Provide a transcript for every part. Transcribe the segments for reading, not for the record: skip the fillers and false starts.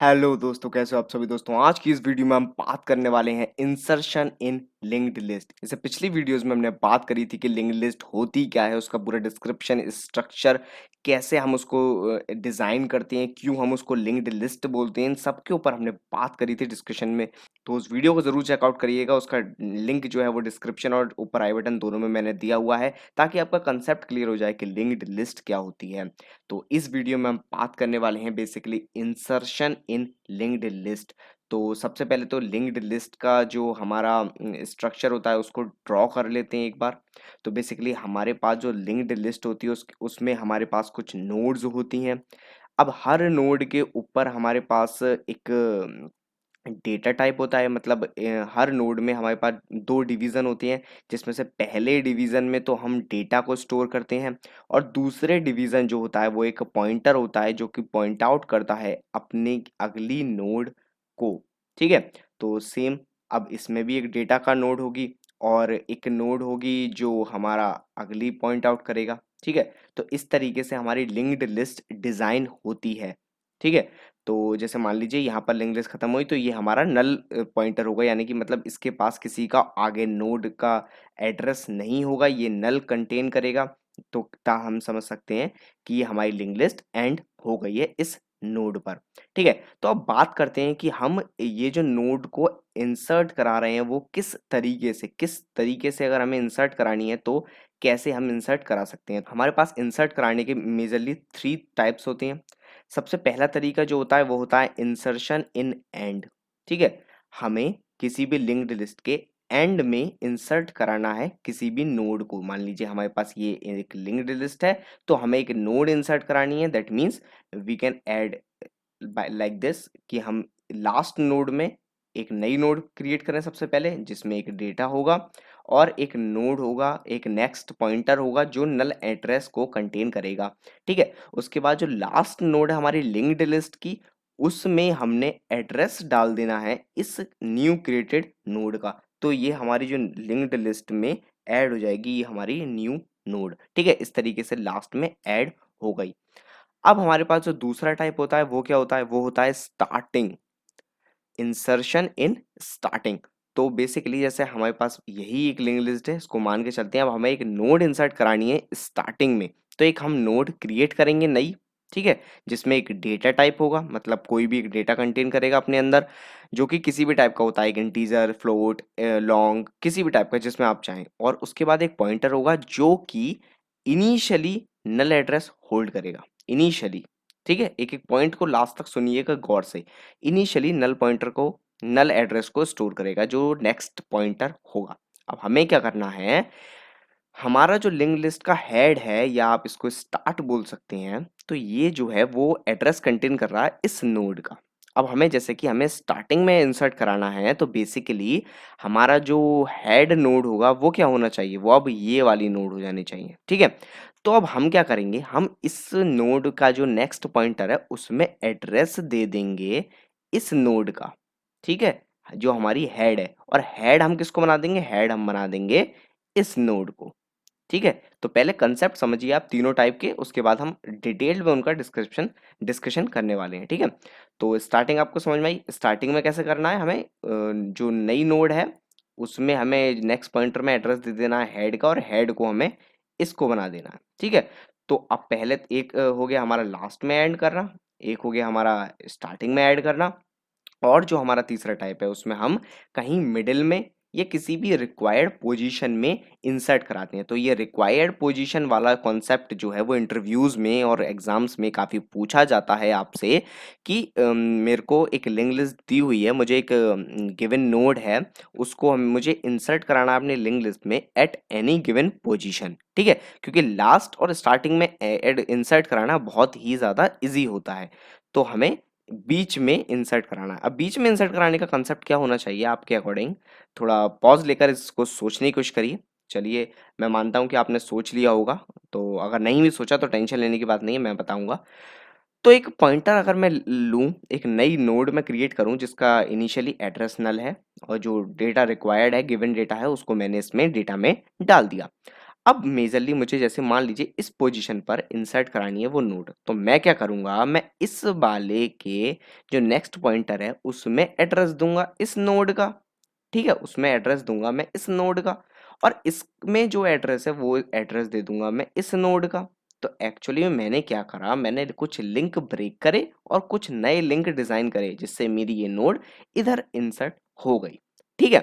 Hello दोस्तों, कैसे हो आप सभी दोस्तों। आज की इस वीडियो में हम बात करने वाले हैं इंसर्शन इन लिंक्ड लिस्ट। इससे पिछली वीडियोस में हमने बात करी थी कि लिंक्ड लिस्ट होती क्या है, उसका पूरा डिस्क्रिप्शन, स्ट्रक्चर, कैसे हम उसको डिज़ाइन करते हैं, क्यों हम उसको लिंक्ड लिस्ट बोलते हैं, इन सब के ऊपर हमने बात करी थी डिस्कशन में। तो उस वीडियो को ज़रूर चेकआउट करिएगा। उसका लिंक जो है वो डिस्क्रिप्शन और ऊपर आई बटन दोनों में मैंने दिया हुआ है, ताकि आपका कंसेप्ट क्लियर हो जाए कि लिंक्ड लिस्ट क्या होती है। तो इस वीडियो में हम बात करने वाले हैं बेसिकली इंसर्शन इन लिंक्ड लिस्ट। तो सबसे पहले तो लिंक्ड लिस्ट का जो हमारा स्ट्रक्चर होता है उसको ड्रॉ कर लेते हैं एक बार। तो बेसिकली हमारे पास जो लिंक्ड लिस्ट होती है उसमें हमारे पास कुछ नोड्स होती हैं। अब हर नोड के ऊपर हमारे पास एक डेटा टाइप होता है, मतलब हर नोड में हमारे पास दो डिवीजन होते हैं, जिसमें से पहले डिवीजन में तो हम डेटा को स्टोर करते हैं, और दूसरे डिवीजन जो होता है वो एक पॉइंटर होता है जो कि पॉइंट आउट करता है अपनी अगली नोड को। ठीक है। तो सेम अब इसमें भी एक डेटा का नोड होगी और एक नोड होगी जो हमारा अगली पॉइंट आउट करेगा। ठीक है। तो इस तरीके से हमारी लिंक्ड लिस्ट डिजाइन होती है। ठीक है। तो जैसे मान लीजिए यहाँ पर लिंक लिस्ट खत्म हुई तो ये हमारा नल पॉइंटर होगा, यानी कि मतलब इसके पास किसी का आगे नोड का एड्रेस नहीं होगा, ये नल कंटेन करेगा। तो ता हम समझ सकते हैं कि ये हमारी लिंक लिस्ट एंड हो गई है इस नोड पर। ठीक है। तो अब बात करते हैं कि हम ये जो नोड को इंसर्ट करा रहे हैं वो किस तरीके से अगर हमें इंसर्ट करानी है तो कैसे हम इंसर्ट करा सकते हैं। हमारे पास इंसर्ट कराने के मेजरली 3 टाइप्स होते हैं। सबसे पहला तरीका जो होता है वो होता है इंसर्शन इन एंड। ठीक है। हमें किसी भी लिंक्ड लिस्ट के एंड में इंसर्ट कराना है किसी भी नोड को। मान लीजिए हमारे पास ये एक लिंक्ड लिस्ट है, तो हमें एक नोड इंसर्ट करानी है। That means we can add like this कि हम लास्ट नोड में एक नई नोड क्रिएट करें सबसे पहले, जिसमें एक डेटा होगा और एक नोड होगा, एक नेक्स्ट पॉइंटर होगा जो नल एड्रेस को कंटेन करेगा। ठीक है। उसके बाद जो लास्ट नोड है हमारी लिंक्ड लिस्ट की, उसमें हमने एड्रेस डाल देना है इस न्यू क्रिएटेड नोड का। तो ये हमारी जो लिंक्ड लिस्ट में ऐड हो जाएगी, ये हमारी न्यू नोड। ठीक है। इस तरीके से लास्ट में ऐड हो गई। अब हमारे पास जो दूसरा टाइप होता है वो क्या होता है, वो होता है स्टार्टिंग, इंसर्शन इन स्टार्टिंग। तो बेसिकली जैसे हमारे पास यही एक लिंक लिस्ट है, इसको मान के चलते हैं। अब हमें एक नोड इंसर्ट करानी है स्टार्टिंग में, तो एक हम नोड क्रिएट करेंगे नई। ठीक है। जिसमें एक डेटा टाइप होगा, मतलब कोई भी एक डेटा कंटेन करेगा अपने अंदर, जो कि किसी भी टाइप का होता है, एक इंटीजर, फ्लोट, लॉन्ग, किसी भी टाइप का जिसमें आप चाहें। और उसके बाद एक पॉइंटर होगा जो कि इनिशियली नल एड्रेस होल्ड करेगा। इनिशियली, ठीक है, एक एक पॉइंट को लास्ट तक सुनिएगा गौर से। इनिशियली नल पॉइंटर को, नल एड्रेस को स्टोर करेगा जो नेक्स्ट पॉइंटर होगा। अब हमें क्या करना है, हमारा जो लिंक लिस्ट का हेड है या आप इसको स्टार्ट बोल सकते हैं, तो ये जो है वो एड्रेस कंटेन कर रहा है इस नोड का। अब हमें जैसे कि हमें स्टार्टिंग में इंसर्ट कराना है, तो बेसिकली हमारा जो हेड नोड होगा वो क्या होना चाहिए, वो अब ये वाली नोड हो जानी चाहिए। ठीक है। तो अब हम क्या करेंगे, हम इस नोड का जो नेक्स्ट पॉइंटर है उसमें एड्रेस दे देंगे इस नोड का। ठीक है। जो हमारी हेड है, और हेड हम किसको बना देंगे, हेड हम बना देंगे इस नोड को। ठीक है। तो पहले कंसेप्ट समझिए आप तीनों टाइप के, उसके बाद हम डिटेल्ड में उनका डिस्कशन करने वाले हैं। ठीक है। तो स्टार्टिंग आपको समझ में आई। स्टार्टिंग में कैसे करना है, हमें जो नई नोड है उसमें हमें नेक्स्ट पॉइंटर में एड्रेस दे देना है हेड का, और हेड को हमें इसको बना देना है। ठीक है। तो अब पहले एक हो गया हमारा लास्ट में ऐड करना, एक हो गया हमारा स्टार्टिंग में ऐड करना, और जो हमारा तीसरा टाइप है उसमें हम कहीं मिडिल में या किसी भी रिक्वायर्ड पोजीशन में इंसर्ट कराते हैं। तो ये रिक्वायर्ड पोजीशन वाला कॉन्सेप्ट जो है वो इंटरव्यूज में और एग्जाम्स में काफ़ी पूछा जाता है आपसे कि मेरे को एक लिंक लिस्ट दी हुई है, मुझे एक गिवन नोड है, उसको मुझे इंसर्ट कराना है अपने लिंक लिस्ट में एट एनी गिवन पोजीशन। ठीक है। क्योंकि लास्ट और स्टार्टिंग में एड इंसर्ट कराना बहुत ही ज़्यादा इजी होता है, तो हमें बीच में इंसर्ट कराना है। अब बीच में इंसर्ट कराने का कंसेप्ट क्या होना चाहिए आपके अकॉर्डिंग, थोड़ा पॉज लेकर इसको सोचने की कोशिश करिए। चलिए, मैं मानता हूँ कि आपने सोच लिया होगा, तो अगर नहीं भी सोचा तो टेंशन लेने की बात नहीं है, मैं बताऊंगा। तो एक पॉइंटर अगर मैं लूँ, एक नई नोड में क्रिएट करूँ जिसका इनिशियली एड्रेस नल है, और जो डेटा रिक्वायर्ड है, गिवन डेटा है, उसको मैंने इसमें डेटा में डाल दिया। अब मेजरली मुझे जैसे मान लीजिए इस पोजीशन पर इंसर्ट करानी है वो नोड, तो मैं क्या करूंगा, मैं इस वाले के जो नेक्स्ट पॉइंटर है उसमें एड्रेस दूंगा इस नोड का। ठीक है, उसमें एड्रेस दूंगा मैं इस नोड का, और इसमें जो एड्रेस है वो एड्रेस दे दूंगा मैं इस नोड का। तो एक्चुअली में मैंने क्या करा, मैंने कुछ लिंक ब्रेक करे और कुछ नए लिंक डिजाइन करे जिससे मेरी ये नोड इधर इंसर्ट हो गई। ठीक है,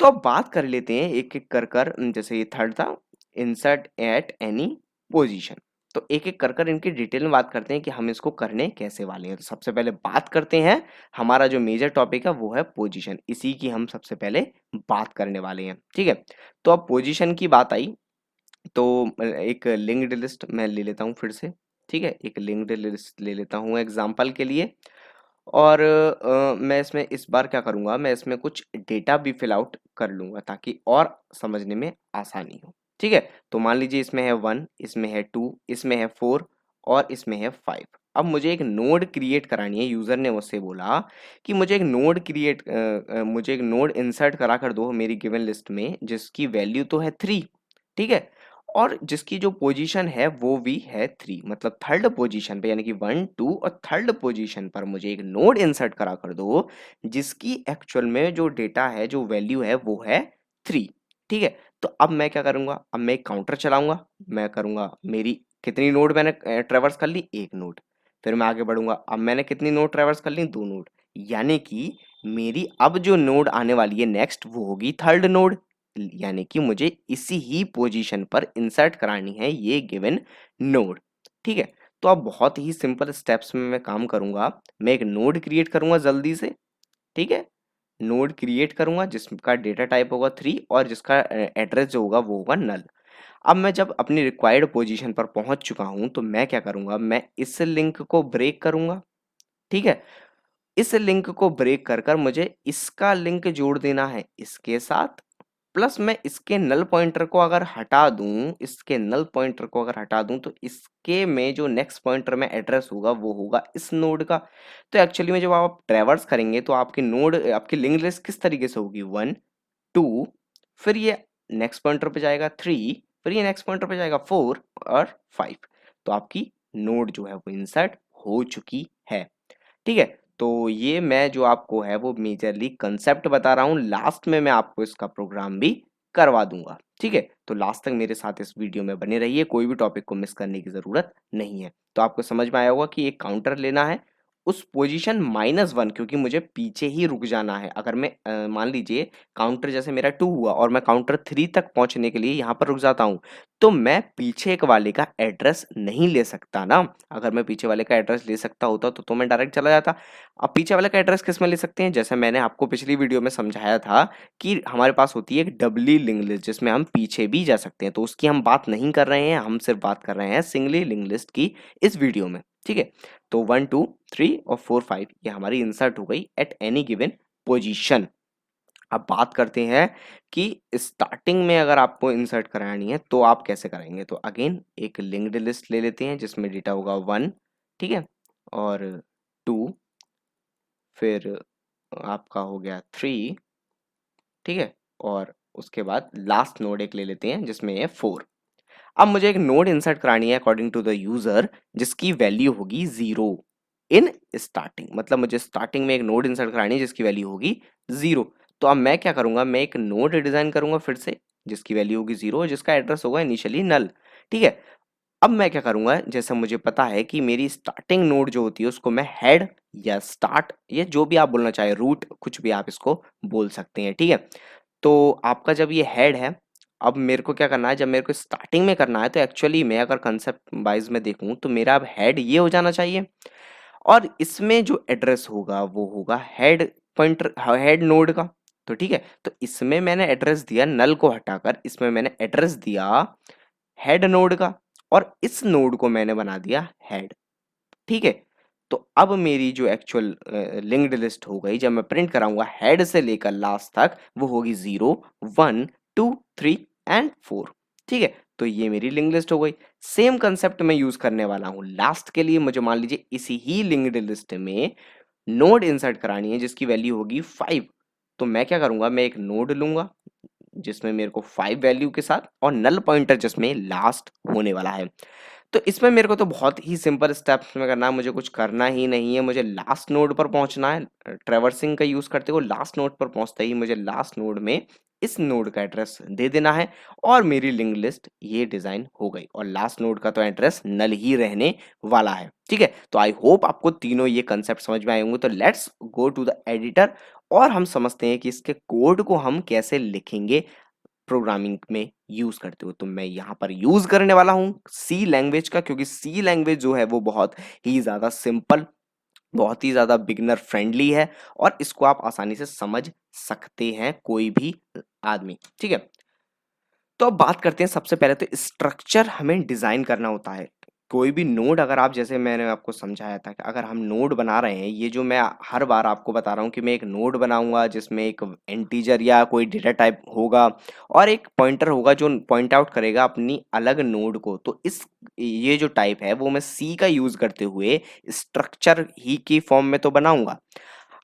तो अब बात कर लेते हैं एक एक कर कर, जैसे ये थर्ड था, इंसर्ट एट एनी पोजीशन। तो एक एक कर कर इनकी डिटेल में बात करते हैं कि हम इसको करने कैसे वाले हैं। तो सबसे पहले बात करते हैं, हमारा जो मेजर टॉपिक है वो है पोजीशन, इसी की हम सबसे पहले बात करने वाले हैं। ठीक है, तो अब पोजीशन की बात आई तो एक लिंक्ड लिस्ट मैं ले लेता हूँ फिर से। ठीक है, एक लिंक्ड लिस्ट ले लेता हूँ एग्जाम्पल के लिए, और मैं इसमें इस बार क्या करूँगा, मैं इसमें कुछ डेटा भी फिल आउट कर लूँगा ताकि और समझने में आसानी हो। ठीक है, तो मान लीजिए इसमें है 1, इसमें है 2, इसमें है 4 और इसमें है 5। अब मुझे एक नोड क्रिएट करानी है, यूज़र ने मुझसे बोला कि मुझे एक नोड इंसर्ट करा कर दो मेरी गिवन लिस्ट में जिसकी वैल्यू तो है 3। ठीक है, और जिसकी जो पोजीशन है वो भी है 3, मतलब थर्ड पोजीशन पे, यानी कि 1 2 और थर्ड पोजीशन पर मुझे एक नोड इंसर्ट करा कर दो जिसकी एक्चुअल में जो डेटा है, जो वैल्यू है वो है 3। ठीक है, तो अब मैं क्या करूंगा, अब मैं एक काउंटर चलाऊंगा, मैं करूंगा मेरी कितनी नोड मैंने ट्रेवर्स कर ली, एक नोड। फिर मैं आगे बढ़ूंगा, अब मैंने कितनी नोड ट्रेवर्स कर ली, 2 नोड। यानी कि मेरी अब जो नोड आने वाली है नेक्स्ट वो होगी थर्ड नोड, यानी कि मुझे इसी ही पोजीशन पर इंसर्ट करानी है ये गिवन नोड। ठीक है, तो अब बहुत ही सिंपल स्टेप्स में मैं काम करूंगा, मैं एक नोड क्रिएट करूंगा जल्दी से। ठीक है, नोड क्रिएट करूंगा जिसका डेटा टाइप होगा 3 और जिसका एड्रेस जो होगा वो होगा नल। अब मैं जब अपनी रिक्वायर्ड पोजीशन पर पहुंच चुका हूं तो मैं क्या करूंगा, मैं इस लिंक को ब्रेक करूंगा। ठीक है, इस लिंक को ब्रेक कर कर मुझे इसका लिंक जोड़ देना है इसके साथ, प्लस मैं इसके नल पॉइंटर को अगर हटा दूं, इसके नल पॉइंटर को अगर हटा दूं तो इसके में जो नेक्स्ट पॉइंटर में एड्रेस होगा वो होगा इस नोड का। तो एक्चुअली में जब आप ट्रैवर्स करेंगे तो आपकी नोड, आपकी लिंक लिस्ट किस तरीके से होगी, 1 2, फिर ये नेक्स्ट पॉइंटर पे जाएगा 3, फिर ये नेक्स्ट पॉइंटर पे जाएगा 4 और 5। तो आपकी नोड जो है वो इंसर्ट हो चुकी है। ठीक है, तो ये मैं जो आपको है वो मेजरली कंसेप्ट बता रहा हूँ, लास्ट में मैं आपको इसका प्रोग्राम भी करवा दूंगा। ठीक है, तो लास्ट तक मेरे साथ इस वीडियो में बने रहिए, कोई भी टॉपिक को मिस करने की जरूरत नहीं है। तो आपको समझ में आया होगा कि एक काउंटर लेना है उस पोजीशन -1, क्योंकि मुझे पीछे ही रुक जाना है। अगर मैं मान लीजिए काउंटर जैसे मेरा 2 हुआ और मैं काउंटर 3 तक पहुंचने के लिए यहाँ पर रुक जाता हूँ, तो मैं पीछे एक वाले का एड्रेस नहीं ले सकता ना। अगर मैं पीछे वाले का एड्रेस ले सकता होता तो मैं डायरेक्ट चला जाता। अब पीछे वाले का एड्रेस किस में ले सकते हैं, जैसे मैंने आपको पिछली वीडियो में समझाया था कि हमारे पास होती है एक डबली लिंक लिस्ट जिसमें हम पीछे भी जा सकते हैं, तो उसकी हम बात नहीं कर रहे हैं, हम सिर्फ बात कर रहे हैं सिंगली लिंक लिस्ट की इस वीडियो में। ठीक है, तो 1 2 3 और 4 5 ये हमारी इंसर्ट हो गई एट एनी गिवन पोजीशन। अब बात करते हैं कि स्टार्टिंग में अगर आपको इंसर्ट करानी है तो आप कैसे कराएंगे। तो अगेन एक लिंक्ड लिस्ट ले लेते हैं जिसमें डेटा होगा 1, ठीक है, और 2, फिर आपका हो गया 3, ठीक है, और उसके बाद लास्ट नोड एक ले लेते हैं जिसमें है 4। अब मुझे एक नोड इंसर्ट करानी है अकॉर्डिंग टू द यूजर जिसकी वैल्यू होगी 0 इन स्टार्टिंग, मतलब मुझे स्टार्टिंग में एक नोड इंसर्ट करानी है जिसकी वैल्यू होगी 0। तो अब मैं क्या करूंगा, मैं एक नोड डिजाइन करूंगा फिर से जिसकी वैल्यू होगी 0 और जिसका एड्रेस होगा इनिशियली नल। ठीक है, अब मैं क्या करूंगा, जैसे मुझे पता है कि मेरी स्टार्टिंग नोड जो होती है उसको मैं हेड या स्टार्ट, ये जो भी आप बोलना चाहे, रूट, कुछ भी आप इसको बोल सकते हैं। ठीक है, तो आपका जब ये हेड है, अब मेरे को क्या करना है, जब मेरे को स्टार्टिंग में करना है तो एक्चुअली मैं अगर कंसेप्ट वाइज में देखूं तो मेरा अब हेड ये हो जाना चाहिए, और इसमें जो एड्रेस होगा वो होगा हेड पॉइंटर, हेड नोड का। तो ठीक है, तो इसमें मैंने एड्रेस दिया नल को हटाकर, इसमें मैंने एड्रेस दिया हेड नोड का, और इस नोड को मैंने बना दिया हेड। ठीक है, तो अब मेरी जो एक्चुअल लिंक्ड लिस्ट हो गई, जब मैं प्रिंट कराऊंगा हेड से लेकर लास्ट तक, वो होगी 0 1 2 3 एंड 4। ठीक है, तो ये मेरी लिंक लिस्ट हो गई। सेम कंसेप्ट मैं यूज करने वाला हूं लास्ट के लिए। मुझे मान लीजिए इसी ही लिंक्ड लिस्ट में नोड इंसर्ट करानी है जिसकी वैल्यू होगी 5। तो मैं क्या करूंगा, मैं एक नोड लूंगा जिसमें मेरे को 5 वैल्यू के साथ और नल पॉइंटर जिसमें लास्ट होने वाला है। तो इसमें मेरे को तो बहुत ही सिंपल स्टेप्स में करना है, मुझे कुछ करना ही नहीं है, मुझे लास्ट नोड पर पहुंचना है। ट्रैवर्सिंग का यूज करते हुए लास्ट नोड पर पहुंचते ही मुझे लास्ट नोड में इस नोड का एड्रेस दे देना है और मेरी लिंक लिस्ट ये डिजाइन हो गई और लास्ट नोड का तो एड्रेस नल ही रहने वाला है। ठीक है, तो आई होप आपको तीनों ये कंसेप्ट समझ में आए होंगे। तो let's go to the editor और हम समझते हैं कि इसके कोड को हम कैसे लिखेंगे प्रोग्रामिंग में यूज करते हो। तो मैं यहाँ पर यूज करने वाला हूँ सी लैंग्वेज का, क्योंकि सी लैंग्वेज जो है वो बहुत ही ज्यादा सिंपल, बहुत ही ज्यादा बिगिनर फ्रेंडली है और इसको आप आसानी से समझ सकते हैं कोई भी आदमी। ठीक है, तो अब बात करते हैं सबसे पहले तो स्ट्रक्चर हमें डिजाइन करना होता है। कोई भी नोड अगर आप, जैसे मैंने आपको समझाया था कि अगर हम नोड बना रहे हैं, ये जो मैं हर बार आपको बता रहा हूँ कि मैं एक नोड बनाऊंगा जिसमें एक इंटीजर या कोई डेटा टाइप होगा और एक पॉइंटर होगा जो पॉइंट आउट करेगा अपनी अलग नोड को। तो इस ये जो टाइप है वो मैं सी का यूज करते हुए स्ट्रक्चर ही की फॉर्म में तो बनाऊंगा।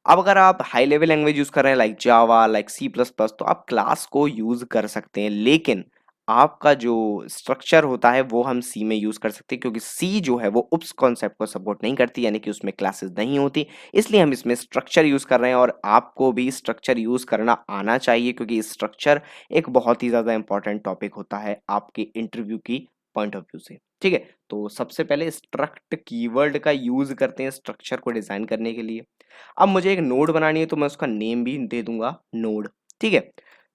अब अगर आप हाई लेवल लैंग्वेज यूज कर रहे हैं like Java, like C plus plus, तो आप क्लास को यूज कर सकते हैं, लेकिन आपका जो स्ट्रक्चर होता है वो हम सी में यूज कर सकते हैं, क्योंकि सी जो है वो उप्स कॉन्सेप्ट को सपोर्ट नहीं करती, यानी कि उसमें क्लासेस नहीं होती। इसलिए हम इसमें स्ट्रक्चर यूज कर रहे हैं और आपको भी स्ट्रक्चर यूज करना आना चाहिए, क्योंकि स्ट्रक्चर एक बहुत ही ज्यादा इंपॉर्टेंट टॉपिक होता है आपके इंटरव्यू की पॉइंट ऑफ व्यू से। ठीक है, तो सबसे पहले स्ट्रक्ट कीवर्ड का यूज करते हैं स्ट्रक्चर को डिजाइन करने के लिए। अब मुझे एक नोड बनानी है तो मैं उसका नेम भी दे दूंगा नोड। ठीक है,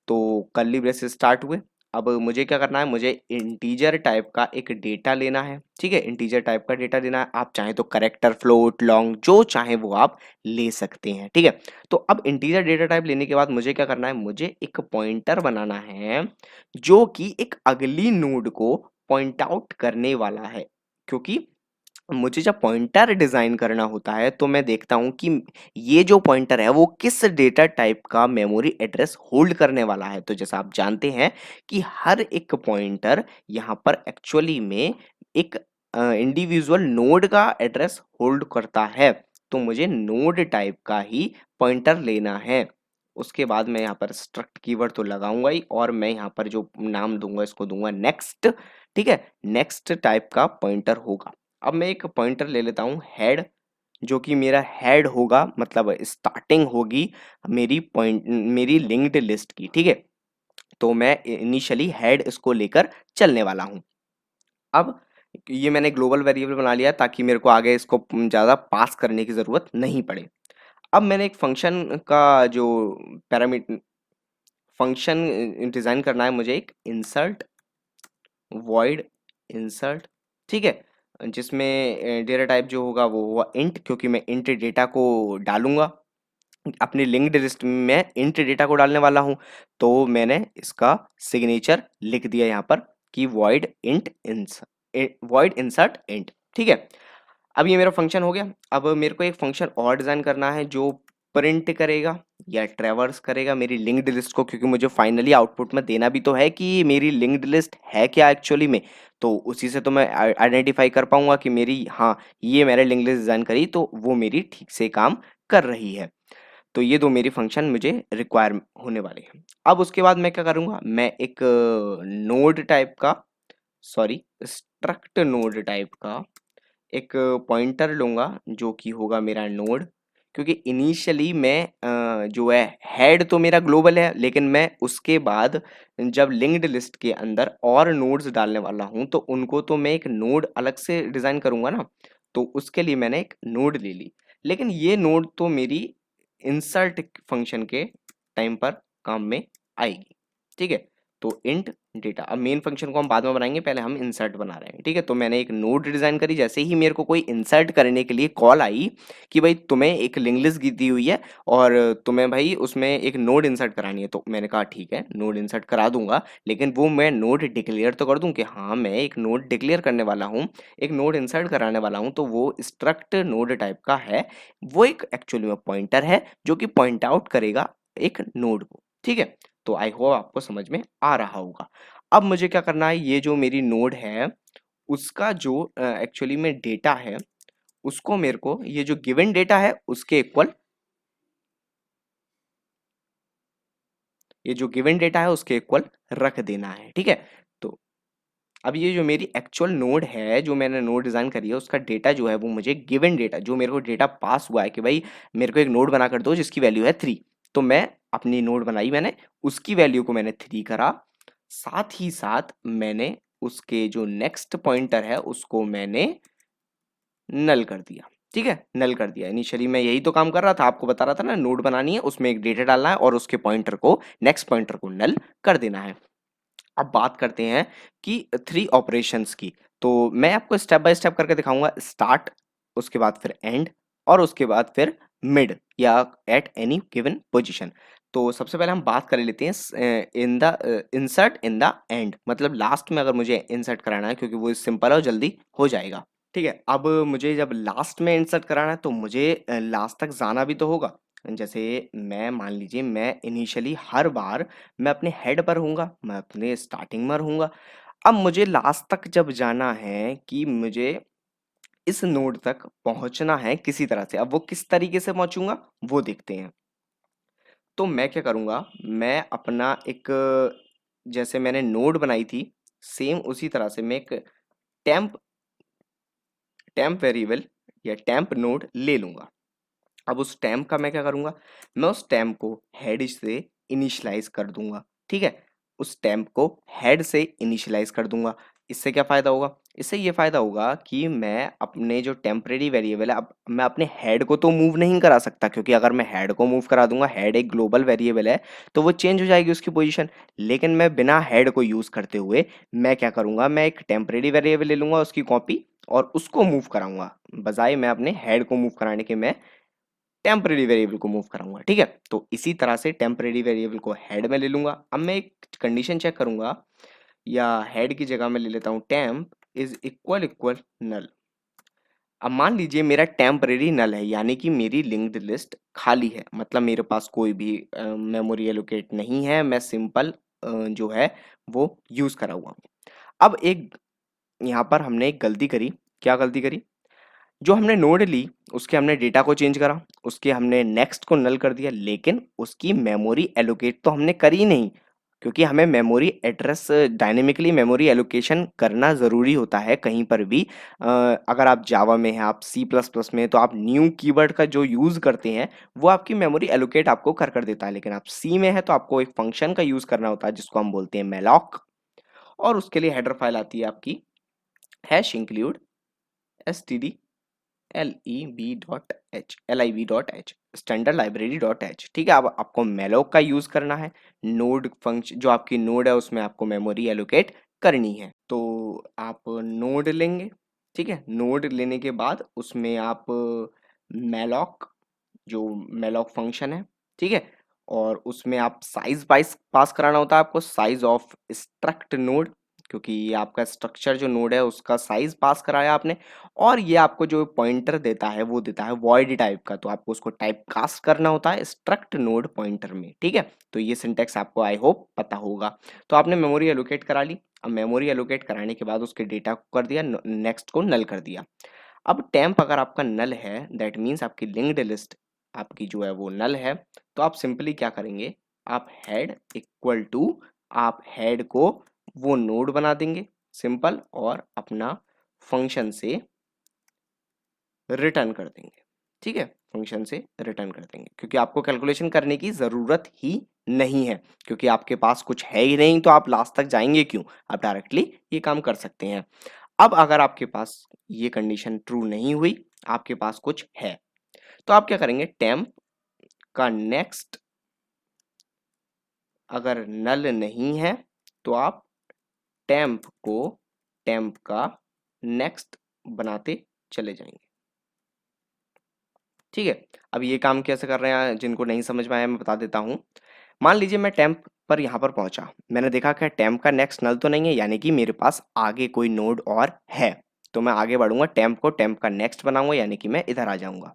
तो कर्ली ब्रेसेस स्टार्ट हुए। अब मुझे क्या करना है, मुझे इंटीजर टाइप का एक डेटा लेना है। ठीक है, इंटीजर टाइप का डेटा लेना है, आप चाहे तो करेक्टर, फ्लोट, लॉन्ग, जो चाहे वो आप ले सकते हैं। ठीक है, तो अब इंटीजर डेटा टाइप लेने के बाद मुझे क्या करना है, मुझे एक पॉइंटर बनाना है जो कि एक अगली नोड को पॉइंट आउट करने वाला है। क्योंकि मुझे जब पॉइंटर डिजाइन करना होता है तो मैं देखता हूं कि ये जो पॉइंटर है वो किस डेटा टाइप का मेमोरी एड्रेस होल्ड करने वाला है। तो जैसा आप जानते हैं कि हर एक पॉइंटर यहाँ पर एक्चुअली में एक इंडिविजुअल नोड का एड्रेस होल्ड करता है। तो मुझे नोड टाइप का ही पॉइंटर लेना है। उसके बाद मैं यहाँ पर स्ट्रक्ट कीवर्ड तो लगाऊंगा ही और मैं यहाँ पर जो नाम दूंगा इसको दूंगा नेक्स्ट। ठीक है, नेक्स्ट टाइप का पॉइंटर होगा। अब मैं एक पॉइंटर ले लेता हूँ हेड, जो कि मेरा हेड होगा, मतलब स्टार्टिंग होगी मेरी लिंक्ड लिस्ट की। ठीक है, तो मैं इनिशियली हेड इसको लेकर चलने वाला हूँ। अब ये मैंने ग्लोबल वेरिएबल बना लिया ताकि मेरे को आगे इसको ज़्यादा पास करने की ज़रूरत नहीं पड़े। अब मैंने एक फंक्शन का जो पैरामीटर फंक्शन डिज़ाइन करना है, मुझे एक इंसर्ट वॉइड इंसर्ट। ठीक है, जिसमें डेटा टाइप जो होगा वो होगा इंट, क्योंकि मैं इंट डेटा को डालूंगा अपनी लिंक्ड लिस्ट में, मैं इंट डेटा को डालने वाला हूं। तो मैंने इसका सिग्नेचर लिख दिया यहाँ पर कि वॉइड इंसर्ट इंट। ठीक है, अब ये मेरा फंक्शन हो गया। अब मेरे को एक फंक्शन और डिजाइन करना है जो प्रिंट करेगा या ट्रैवर्स करेगा मेरी लिंक्ड लिस्ट को, क्योंकि मुझे फाइनली आउटपुट में देना भी तो है कि मेरी लिंक्ड लिस्ट है क्या एक्चुअली में। तो उसी से तो मैं आइडेंटिफाई कर पाऊंगा कि मेरी, हाँ, ये मैंने लिंक्ड लिस्ट डिजाइन करी तो वो मेरी ठीक से काम कर रही है। तो ये दो मेरी फंक्शन मुझे रिक्वायर होने वाले हैं। अब उसके बाद मैं क्या करूंगा, मैं एक नोड टाइप का, सॉरी, स्ट्रक्ट नोड टाइप का एक पॉइंटर लूंगा जो कि होगा मेरा नोड। क्योंकि इनिशियली मैं जो है हेड तो मेरा ग्लोबल है, लेकिन मैं उसके बाद जब लिंक्ड लिस्ट के अंदर और नोड्स डालने वाला हूं तो उनको तो मैं एक नोड अलग से डिजाइन करूंगा ना। तो उसके लिए मैंने एक नोड ले ली, लेकिन ये नोड तो मेरी इंसर्ट फंक्शन के टाइम पर काम में आएगी। ठीक है, तो इंट डेटा, अब मेन फंक्शन को हम बाद में बनाएंगे, पहले हम इंसर्ट बना रहे हैं। ठीक है, तो मैंने एक नोड डिजाइन करी, जैसे ही मेरे को कोई इंसर्ट करने के लिए कॉल आई कि भाई तुम्हें एक लिंक लिस्ट दी हुई है और तुम्हें भाई उसमें एक नोड इंसर्ट करानी है, तो मैंने कहा ठीक है नोड इंसर्ट करा दूंगा, लेकिन वो मैं नोड डिक्लेयर तो कर दूं कि हाँ मैं एक नोड डिक्लेयर करने वाला हूँ, एक नोड इंसर्ट कराने वाला हूँ। तो वो स्ट्रक्ट नोड टाइप का है, वो एक एक्चुअली में पॉइंटर है जो कि पॉइंट आउट करेगा एक नोड को। ठीक है, तो आई होप आपको समझ में आ रहा होगा। अब मुझे क्या करना है, ये जो मेरी नोड है उसका जो एक्चुअली में डेटा है उसको मेरे को, ये जो गिवन डेटा है उसके इक्वल ये जो गिवन डेटा है उसके इक्वल रख देना है, ठीक है। तो अब ये जो मेरी एक्चुअल नोड है, जो मैंने नोड डिजाइन करी है, उसका डेटा जो है वो मुझे गिवन डेटा, जो मेरे को डेटा पास हुआ है कि भाई मेरे को एक नोड बना कर दो जिसकी वैल्यू है 3, तो मैं अपनी नोड बनाई, मैंने उसकी वैल्यू को मैंने 3 करा, साथ ही साथ मैंने उसके जो नेक्स्ट पॉइंटर है उसको मैंने नल कर दिया, ठीक है, नल कर दिया। इनिशियली मैं यही तो काम कर रहा था, आपको बता रहा था ना, नोड बनानी है, उसमें एक डेटा डालना है और उसके पॉइंटर को, नेक्स्ट पॉइंटर को नल कर देना है। अब बात करते हैं कि 3 ऑपरेशंस की। तो मैं आपको स्टेप बाय स्टेप करके दिखाऊंगा। स्टार्ट, उसके बाद फिर एंड, और उसके बाद फिर मिड या एट एनी गिवन पोजीशन। तो सबसे पहले हम बात कर लेते हैं in the insert in the end, मतलब लास्ट में अगर मुझे इंसर्ट कराना है, क्योंकि वो सिंपल है और जल्दी हो जाएगा। ठीक है, अब मुझे जब लास्ट में इंसर्ट कराना है तो मुझे लास्ट तक जाना भी तो होगा। जैसे मैं मान लीजिए, मैं इनिशियली हर बार मैं अपने हेड पर हूँगा, मैं अपने स्टार्टिंग में रहूँगा। अब मुझे लास्ट तक जब जाना है कि मुझे इस नोड तक पहुँचना है किसी तरह से, अब वो किस तरीके से पहुँचूँगा वो देखते हैं। तो मैं क्या करूँगा, मैं अपना एक, जैसे मैंने नोड बनाई थी, सेम उसी तरह से मैं एक टेम्प टेम्प वेरिएबल या टेम्प नोड ले लूँगा। अब उस टैम्प का मैं क्या करूँगा, मैं उस टैम्प को हेड से इनिशियलाइज़ कर दूँगा, ठीक है? उस टैम्प को हेड से इनिशियलाइज़ कर दूँगा। इससे क्या फ़ायदा होगा? इससे ये फ़ायदा होगा कि मैं अपने जो टेम्परेरी वेरिएबल है, अब मैं अपने हेड को तो मूव नहीं करा सकता, क्योंकि अगर मैं हेड को मूव करा दूँगा, हेड एक ग्लोबल वेरिएबल है, तो वो चेंज हो जाएगी उसकी पोज़ीशन। लेकिन मैं बिना हेड को यूज़ करते हुए मैं क्या करूँगा, मैं एक टेम्परेरी वेरिएबल ले लूँगा उसकी कॉपी और उसको मूव कराऊँगा। बजाए मैं अपने हेड को मूव कराने के, मैं टेम्परेरी वेरिएबल को मूव कराऊंगा, ठीक है। तो इसी तरह से टेम्परेरी वेरिएबल को हेड में ले लूंगा। अब मैं एक कंडीशन चेक करूंगा, या हेड की जगह में ले लेता हूं टेम्प इज इक्वल इक्वल नल। अब मान लीजिए मेरा टेम्परेरी नल है, यानी कि मेरी लिंक्ड लिस्ट खाली है, मतलब मेरे पास कोई भी मेमोरी एलोकेट नहीं है, मैं सिंपल जो है वो यूज करा हुआ हूं। अब एक यहाँ पर हमने एक गलती करी। क्या गलती करी? जो हमने नोड ली उसके हमने डेटा को चेंज करा, उसके हमने नेक्स्ट को नल कर दिया, लेकिन उसकी मेमोरी एलोकेट तो हमने करी नहीं, क्योंकि हमें memory address, dynamically memory allocation करना ज़रूरी होता है कहीं पर भी। अगर आप जावा में हैं, आप सी प्लस प्लस में हैं, तो आप न्यू कीवर्ड का जो यूज़ करते हैं वो आपकी मेमोरी एलोकेट आपको कर देता है। लेकिन आप सी में है तो आपको एक फंक्शन का यूज़ करना होता है जिसको हम बोलते हैं मेलॉक, और उसके लिए हेडर फाइल आती है आपकी hash include std lib.h standard library dot H, ठीक है। अब आपको मेलोक का यूज करना है, नोड फंक्शन जो आपकी नोड है उसमें आपको मेमोरी एलोकेट करनी है। तो आप नोड लेंगे, ठीक है। नोड लेने के बाद उसमें आप मेलॉक, जो मेलॉक फंक्शन है, ठीक है, और उसमें आप साइज वाइज पास कराना होता है आपको, साइज ऑफ स्ट्रक्ट नोड, क्योंकि ये आपका स्ट्रक्चर जो नोड है उसका साइज पास कराया आपने। और ये आपको जो पॉइंटर देता है वो देता है वॉइड टाइप का, तो आपको उसको टाइप कास्ट करना होता है स्ट्रक्ट नोड पॉइंटर में, ठीक है। तो ये सिंटेक्स आपको आई होप पता होगा। तो आपने मेमोरी एलोकेट करा ली। अब मेमोरी एलोकेट कराने के बाद उसके डेटा को कर दिया, नेक्स्ट को नल कर दिया। अब टेम्प अगर आपका नल है, दैट मीन्स आपकी लिंक्ड लिस्ट आपकी जो है वो नल है। तो आप सिंपली क्या करेंगे, आप हेड इक्वल टू, आप हेड को वो नोड बना देंगे सिंपल, और अपना फंक्शन से रिटर्न कर देंगे, ठीक है। फंक्शन से रिटर्न कर देंगे, क्योंकि आपको कैलकुलेशन करने की ज़रूरत ही नहीं है, क्योंकि आपके पास कुछ है ही नहीं, तो आप लास्ट तक जाएंगे क्यों? आप डायरेक्टली ये काम कर सकते हैं। अब अगर आपके पास ये कंडीशन ट्रू नहीं हुई, आपके पास कुछ है, तो आप क्या करेंगे, टेम्प का नेक्स्ट अगर नल नहीं है तो आप टेम्प को टेम्प का नेक्स्ट बनाते चले जाएंगे, ठीक है। अब ये काम कैसे कर रहे हैं, जिनको नहीं समझ में आया मैं बता देता हूँ। मान लीजिए मैं टेम्प पर यहाँ पर पहुंचा, मैंने देखा कि टेम्प का नेक्स्ट नल तो नहीं है, यानी कि मेरे पास आगे कोई नोड और है। तो मैं आगे बढ़ूंगा, टेम्प को टेम्प का नेक्स्ट बनाऊंगा, यानी कि मैं इधर आ जाऊंगा।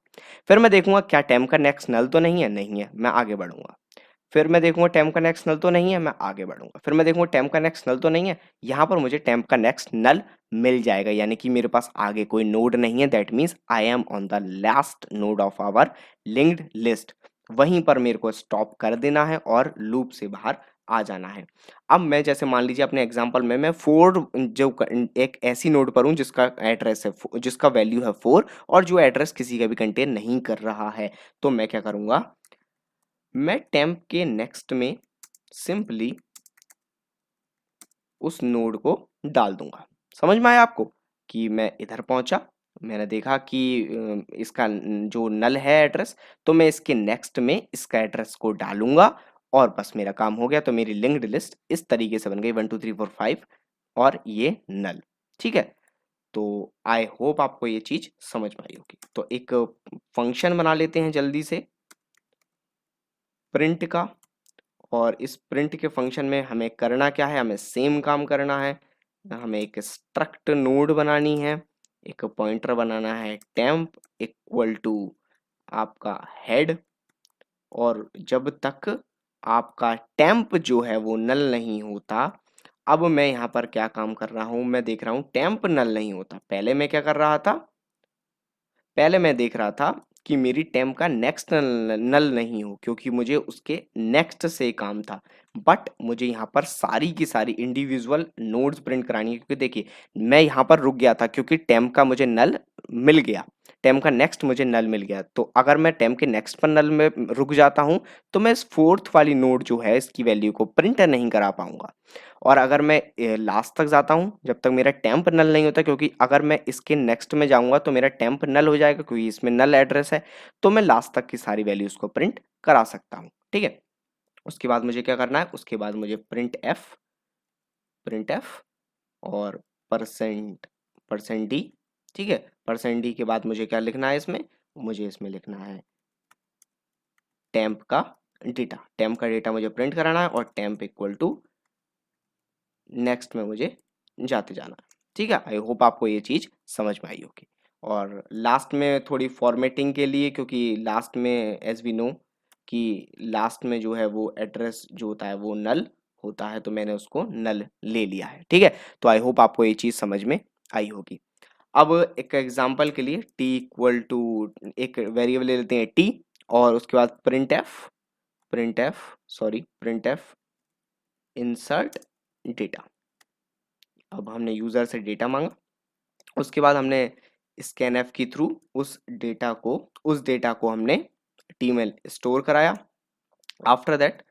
फिर मैं देखूंगा क्या टेम्प का नेक्स्ट नल तो नहीं है, नहीं है, मैं आगे बढ़ूंगा। फिर मैं देखूंगा टेम्प का नेक्स्ट नल तो नहीं है, मैं आगे बढ़ूंगा। फिर मैं देखूंगा टेम्प का नेक्स्ट नल तो नहीं है, यहाँ पर मुझे टेम्प का नेक्स्ट नल मिल जाएगा, यानी कि मेरे पास आगे कोई नोड नहीं है। That means I am on the last node of our linked list. वहीं पर मेरे को स्टॉप कर देना है और लूप से बाहर आ जाना है। अब मैं जैसे मान लीजिए अपने एग्जांपल में मैं 4 जो एक ऐसी नोड पर हूँ जिसका एड्रेस है जिसका वैल्यू है 4 और जो एड्रेस किसी का भी कंटेन नहीं कर रहा है। तो मैं क्या करूँगा, मैं टेम्प के नेक्स्ट में सिंपली उस नोड को डाल दूंगा। समझ में आया आपको कि मैं इधर पहुंचा, मैंने देखा कि इसका जो नल है एड्रेस, तो मैं इसके नेक्स्ट में इसका एड्रेस को डालूंगा और बस मेरा काम हो गया। तो मेरी लिंक्ड लिस्ट इस तरीके से बन गई 1 2 3 4 5 और ये नल। ठीक है, तो आई होप आपको ये चीज समझ में आई होगी। तो एक फंक्शन बना लेते हैं जल्दी से प्रिंट का, और इस प्रिंट के फंक्शन में हमें करना क्या है, हमें सेम काम करना है। हमें एक स्ट्रक्ट नोड बनानी है, एक पॉइंटर बनाना है टेम्प इक्वल टू आपका हेड, और जब तक आपका टेम्प जो है वो नल नहीं होता। अब मैं यहाँ पर क्या काम कर रहा हूँ, मैं देख रहा हूँ टेम्प नल नहीं होता। पहले मैं क्या कर रहा था, पहले मैं देख रहा था कि मेरी टेम्प का नेक्स्ट नल नल नहीं हो, क्योंकि मुझे उसके नेक्स्ट से काम था। बट मुझे यहाँ पर सारी की सारी इंडिविजुअल नोड्स प्रिंट करानी है, क्योंकि देखिए मैं यहाँ पर रुक गया था क्योंकि टेम्प का मुझे नल मिल गया, टेम्प का नेक्स्ट मुझे नल मिल गया। तो अगर मैं टेम्प के नेक्स्ट पर नल में रुक जाता हूँ तो मैं इस फोर्थ वाली नोड जो है इसकी वैल्यू को प्रिंट नहीं करा पाऊंगा। और अगर मैं लास्ट तक जाता हूँ जब तक मेरा टेम्प नल नहीं होता, क्योंकि अगर मैं इसके नेक्स्ट में जाऊंगा तो मेरा टेम्प नल हो जाएगा क्योंकि इसमें नल एड्रेस है। तो मैं लास्ट तक की सारी वैल्यूज को प्रिंट करा सकता हूँ। ठीक है, उसके बाद मुझे क्या करना है, उसके बाद मुझे प्रिंट एफ और परसेंट डी। ठीक है, परसेंट डी के बाद मुझे क्या लिखना है इसमें, मुझे इसमें लिखना है टेम्प का डेटा मुझे प्रिंट कराना है, और टेम्प इक्वल टू नेक्स्ट में मुझे जाते जाना है। ठीक है, आई होप आपको ये चीज़ समझ में आई होगी। और लास्ट में थोड़ी फॉर्मेटिंग के लिए, क्योंकि लास्ट में एज वी नो कि लास्ट में जो है वो एड्रेस जो होता है वो नल होता है, तो मैंने उसको नल ले लिया है। ठीक है, तो आई होप आपको ये चीज़ समझ में आई होगी। अब एक एग्जांपल के लिए टी इक्वल टू एक वेरिएबल ले लेते हैं टी, और उसके बाद प्रिंट एफ इंसर्ट डेटा। अब हमने यूजर से डेटा मांगा, उसके बाद हमने स्कैनएफ के थ्रू उस डेटा को हमने टी में स्टोर कराया। After that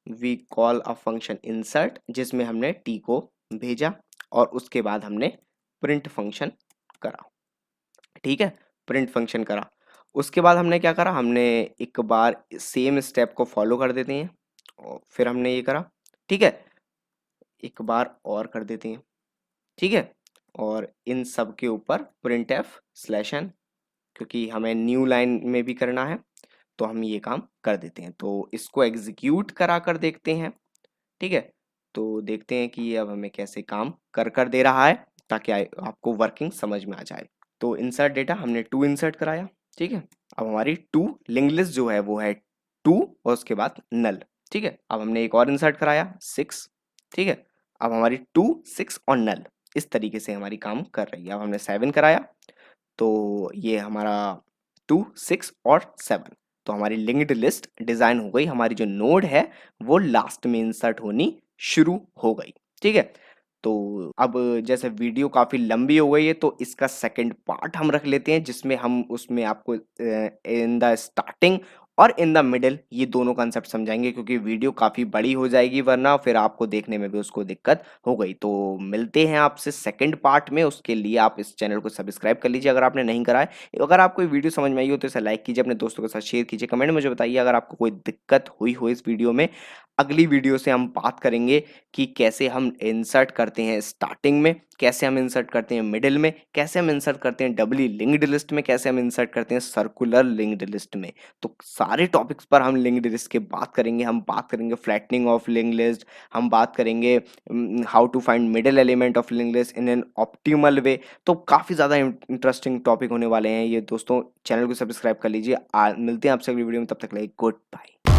we call a function insert जिसमें हमने टी को भेजा, और उसके बाद हमने प्रिंट फंक्शन करा। ठीक है, प्रिंट फंक्शन करा, उसके बाद हमने क्या करा, हमने एक बार सेम स्टेप को फॉलो कर देते हैं और फिर हमने ये करा। ठीक है, एक बार और कर देते हैं। ठीक है, और इन सब के ऊपर प्रिंट एफ स्लैश एन, क्योंकि हमें न्यू लाइन में भी करना है तो हम ये काम कर देते हैं। तो इसको एग्जीक्यूट करा कर देखते हैं। ठीक है, तो देखते हैं कि ये अब हमें कैसे काम कर दे रहा है, ताकि आपको वर्किंग समझ में आ जाए। तो इंसर्ट डेटा हमने 2 इंसर्ट कराया। ठीक है, अब हमारी 2 लिंक लिस्ट जो है वो है 2 और उसके बाद नल। ठीक है, अब हमने एक और इंसर्ट कराया 6। ठीक है, अब हमारी 2 6 और नल इस तरीके से हमारी काम कर रही है। अब हमने 7 कराया, तो ये हमारा 2 6 और 7, तो हमारी लिंक्ड लिस्ट डिजाइन हो गई। हमारी जो नोड है वो लास्ट में इंसर्ट होनी शुरू हो गई। ठीक है, तो अब जैसे वीडियो काफ़ी लंबी हो गई है तो इसका सेकंड पार्ट हम रख लेते हैं, जिसमें हम उसमें आपको इन द स्टार्टिंग और इन द मिडिल ये दोनों कंसेप्ट समझाएंगे, क्योंकि वीडियो काफ़ी बड़ी हो जाएगी वरना फिर आपको देखने में भी उसको दिक्कत हो गई। तो मिलते हैं आपसे सेकंड पार्ट में, उसके लिए आप इस चैनल को सब्सक्राइब कर लीजिए अगर आपने नहीं करा है। अगर आपको ये वीडियो समझ में आई हो तो इसे लाइक कीजिए, अपने दोस्तों के साथ शेयर कीजिए, कमेंट में मुझे बताइए अगर आपको कोई दिक्कत हुई हो इस वीडियो में। अगली वीडियो से हम बात करेंगे कि कैसे हम इंसर्ट करते हैं स्टार्टिंग में, कैसे हम इंसर्ट करते हैं मिडिल में, कैसे हम इंसर्ट करते हैं डबली लिंक्ड लिस्ट में, कैसे हम इंसर्ट करते हैं सर्कुलर लिंक्ड लिस्ट में। तो सारे टॉपिक्स पर हम लिंक्ड लिस्ट की बात करेंगे। हम बात करेंगे फ्लैटनिंग ऑफ लिंक्ड लिस्ट, हम बात करेंगे how to find middle element of linked list in an optimal way. तो काफ़ी ज़्यादा इंटरेस्टिंग टॉपिक होने वाले हैं ये दोस्तों। चैनल को सब्सक्राइब कर लीजिए। मिलते हैं आपसे अगली वीडियो में, तब तक के लिए गुड बाय।